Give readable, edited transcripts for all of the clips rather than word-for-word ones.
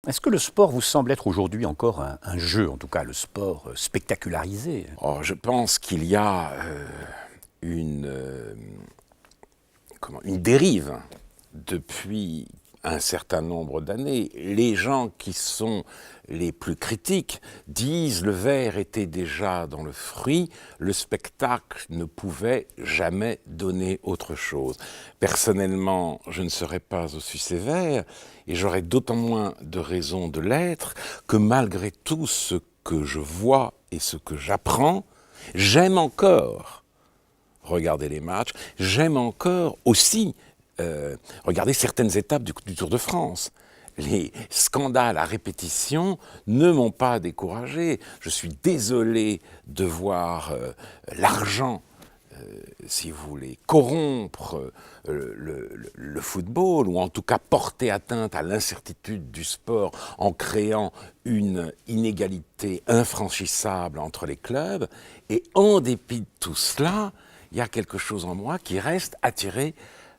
Est-ce que le sport vous semble être aujourd'hui encore un jeu, en tout cas le sport spectacularisé? Oh, je pense qu'il y a une dérive depuis un certain nombre d'années. Les gens qui sont les plus critiques disent le verre était déjà dans le fruit, le spectacle ne pouvait jamais donner autre chose. Personnellement, je ne serais pas aussi sévère et j'aurais d'autant moins de raisons de l'être que malgré tout ce que je vois et ce que j'apprends, j'aime encore regarder les matchs, j'aime encore aussi regarder certaines étapes du Tour de France. Les scandales à répétition ne m'ont pas découragé. Je suis désolé de voir l'argent, si vous voulez, corrompre le football, ou en tout cas porter atteinte à l'incertitude du sport en créant une inégalité infranchissable entre les clubs. Et en dépit de tout cela, il y a quelque chose en moi qui reste attiré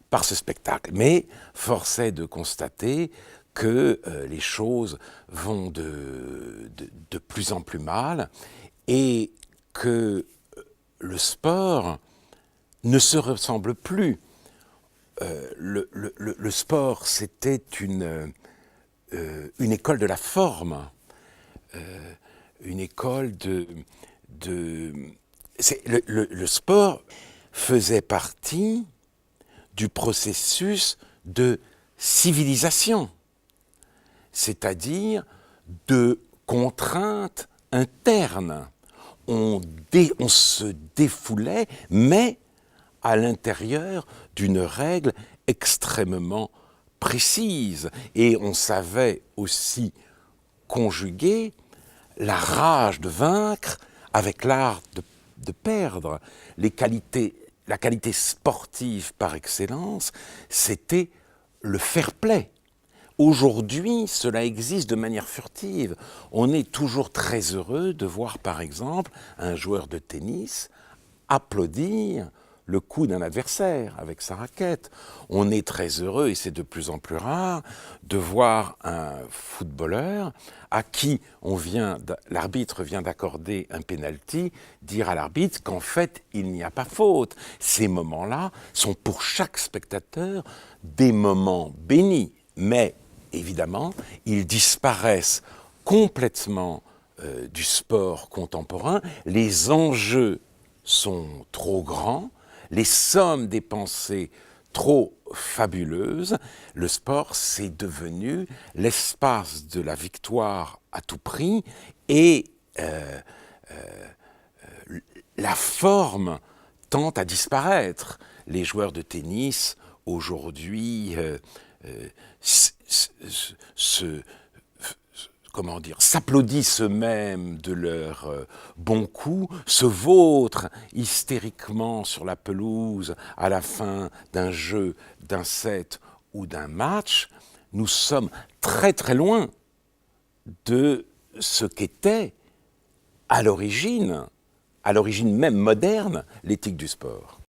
par ce spectacle. Mais force est de constater que les choses vont de plus en plus mal et que le sport ne se ressemble plus. Le sport, c'était une école de la forme, une école le sport faisait partie du processus de civilisation, c'est-à-dire de contraintes internes. On se défoulait, mais à l'intérieur d'une règle extrêmement précise. Et on savait aussi conjuguer la rage de vaincre avec l'art de perdre. La qualité sportive par excellence, c'était le fair play. Aujourd'hui, cela existe de manière furtive. On est toujours très heureux de voir, par exemple, un joueur de tennis applaudir le coup d'un adversaire avec sa raquette. On est très heureux, et c'est de plus en plus rare, de voir un footballeur à qui l'arbitre vient d'accorder un penalty, dire à l'arbitre qu'en fait, il n'y a pas faute. Ces moments-là sont pour chaque spectateur des moments bénis, mais évidemment, ils disparaissent complètement du sport contemporain. Les enjeux sont trop grands, les sommes dépensées trop fabuleuses. Le sport, c'est devenu l'espace de la victoire à tout prix et la forme tend à disparaître. Les joueurs de tennis, aujourd'hui, s'applaudissent eux-mêmes de leurs bons coups, se vautrent hystériquement sur la pelouse à la fin d'un jeu, d'un set ou d'un match. Nous sommes très très loin de ce qu'était à l'origine même moderne, l'éthique du sport.